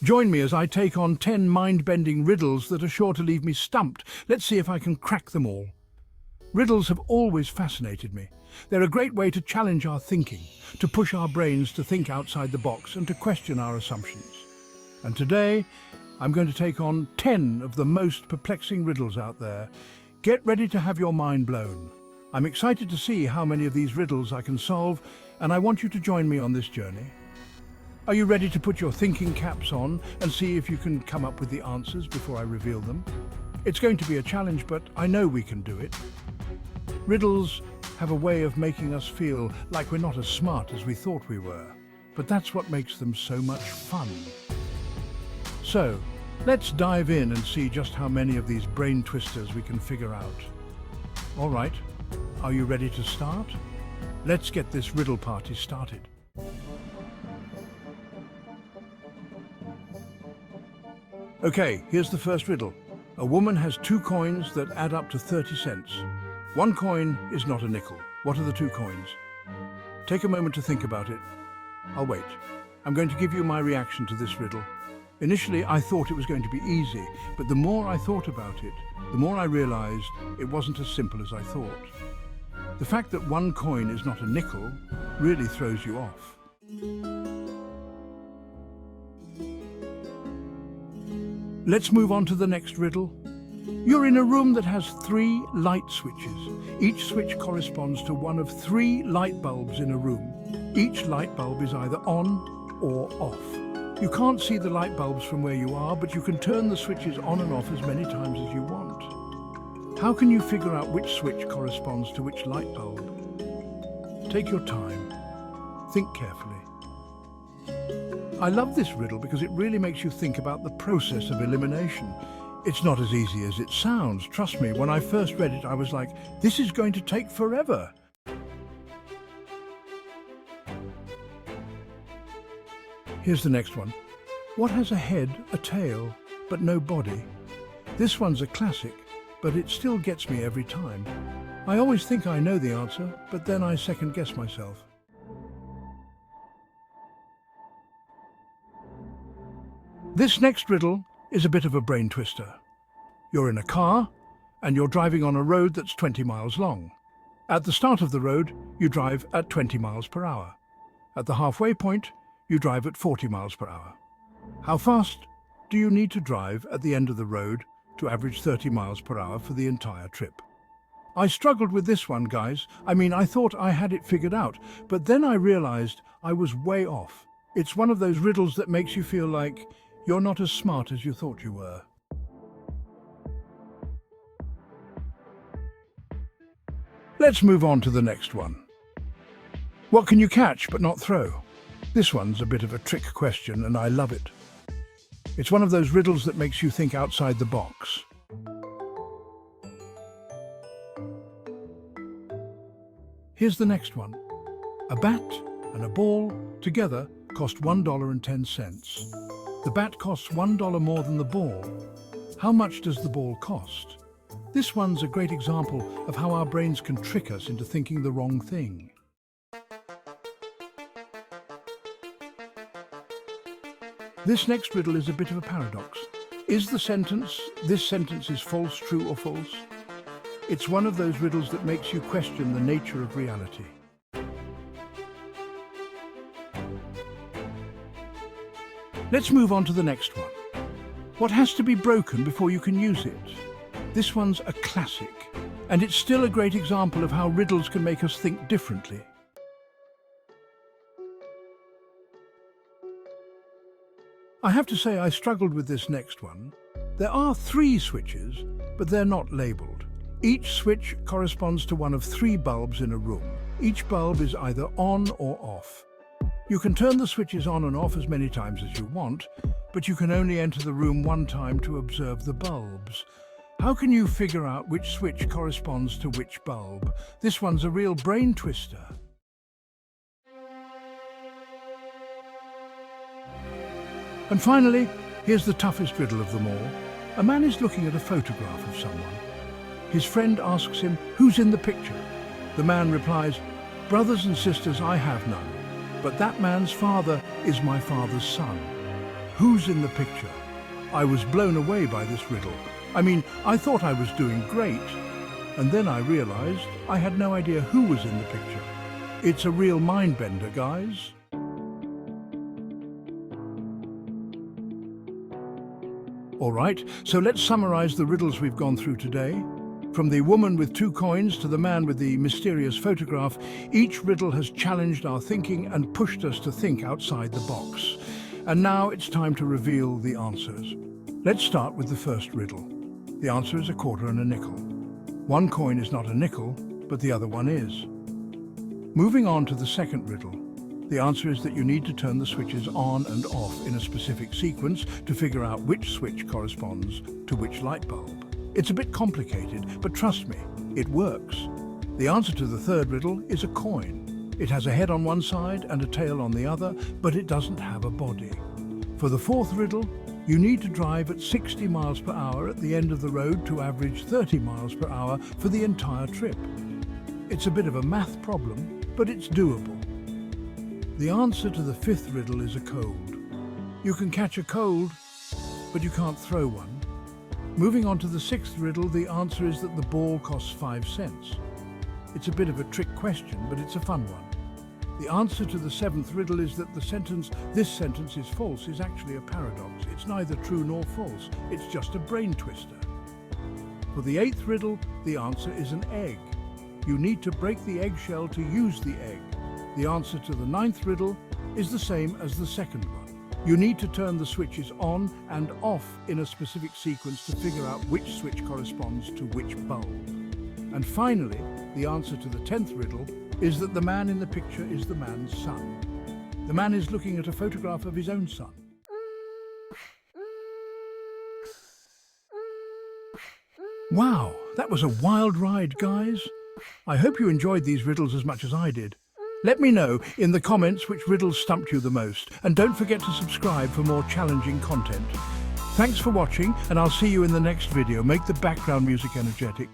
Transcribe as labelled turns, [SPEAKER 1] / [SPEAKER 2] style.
[SPEAKER 1] Join me as I take on 10 mind-bending riddles that are sure to leave me stumped. Let's see if I can crack them all. Riddles have always fascinated me. They're a great way to challenge our thinking, to push our brains to think outside the box and to question our assumptions. And today, I'm going to take on 10 of the most perplexing riddles out there. Get ready to have your mind blown. I'm excited to see how many of these riddles I can solve, and I want you to join me on this journey. Are you ready to put your thinking caps on and see if you can come up with the answers before I reveal them? It's going to be a challenge, but I know we can do it. Riddles have a way of making us feel like we're not as smart as we thought we were, but that's what makes them so much fun. So, let's dive in and see just how many of these brain twisters we can figure out. All right, are you ready to start? Let's get this riddle party started. Okay, here's the first riddle. A woman has 2 coins that add up to 30 cents. 1 coin is not a nickel. What are the 2 coins? Take a moment to think about it. I'll wait. I'm going to give you my reaction to this riddle. Initially, I thought it was going to be easy, but the more I thought about it, the more I realized it wasn't as simple as I thought. The fact that 1 coin is not a nickel really throws you off. Let's move on to the next riddle. You're in a room that has 3 light switches. Each switch corresponds to one of 3 light bulbs in a room. Each light bulb is either on or off. You can't see the light bulbs from where you are, but you can turn the switches on and off as many times as you want. How can you figure out which switch corresponds to which light bulb? Take your time. Think carefully. I love this riddle because it really makes you think about the process of elimination. It's not as easy as it sounds. Trust me, when I first read it, I was like, this is going to take forever. Here's the next one. What has a head, a tail, but no body? This one's a classic, but it still gets me every time. I always think I know the answer, but then I second-guess myself. This next riddle is a bit of a brain twister. You're in a car, and you're driving on a road that's 20 miles long. At the start of the road, you drive at 20 miles per hour. At the halfway point, you drive at 40 miles per hour. How fast do you need to drive at the end of the road to average 30 miles per hour for the entire trip? I struggled with this one, guys. I thought I had it figured out, but then I realized I was way off. It's one of those riddles that makes you feel like you're not as smart as you thought you were. Let's move on to the next one. What can you catch but not throw? This one's a bit of a trick question, and I love it. It's one of those riddles that makes you think outside the box. Here's the next one. A bat and a ball together cost $1.10. The bat costs $1 more than the ball. How much does the ball cost? This one's a great example of how our brains can trick us into thinking the wrong thing. This next riddle is a bit of a paradox. Is the sentence, "This sentence is false, true or false"? It's one of those riddles that makes you question the nature of reality. Let's move on to the next one. What has to be broken before you can use it? This one's a classic, and it's still a great example of how riddles can make us think differently. I have to say I struggled with this next one. There are 3 switches, but they're not labelled. Each switch corresponds to one of 3 bulbs in a room. Each bulb is either on or off. You can turn the switches on and off as many times as you want, but you can only enter the room 1 time to observe the bulbs. How can you figure out which switch corresponds to which bulb? This one's a real brain twister. And finally, here's the toughest riddle of them all. A man is looking at a photograph of someone. His friend asks him, "Who's in the picture?" The man replies, "Brothers and sisters, I have none, but that man's father is my father's son." Who's in the picture? I was blown away by this riddle. I thought I was doing great. And then I realized I had no idea who was in the picture. It's a real mind bender, guys. All right, so let's summarize the riddles we've gone through today. From the woman with 2 coins to the man with the mysterious photograph, each riddle has challenged our thinking and pushed us to think outside the box. And now it's time to reveal the answers. Let's start with the first riddle. The answer is a quarter and a nickel. One coin is not a nickel, but the other one is. Moving on to the second riddle. The answer is that you need to turn the switches on and off in a specific sequence to figure out which switch corresponds to which light bulb. It's a bit complicated, but trust me, it works. The answer to the third riddle is a coin. It has a head on one side and a tail on the other, but it doesn't have a body. For the fourth riddle, you need to drive at 60 miles per hour at the end of the road to average 30 miles per hour for the entire trip. It's a bit of a math problem, but it's doable. The answer to the fifth riddle is a cold. You can catch a cold, but you can't throw one. Moving on to the sixth riddle, the answer is that the ball costs 5 cents. It's a bit of a trick question, but it's a fun one. The answer to the seventh riddle is that the sentence, "This sentence is false," is actually a paradox. It's neither true nor false. It's just a brain twister. For the eighth riddle, the answer is an egg. You need to break the eggshell to use the egg. The answer to the ninth riddle is the same as the second one. You need to turn the switches on and off in a specific sequence to figure out which switch corresponds to which bulb. And finally, the answer to the 10th riddle is that the man in the picture is the man's son. The man is looking at a photograph of his own son. Wow, that was a wild ride, guys. I hope you enjoyed these riddles as much as I did. Let me know in the comments which riddles stumped you the most, and don't forget to subscribe for more challenging content. Thanks for watching, and I'll see you in the next video. Make the background music energetic.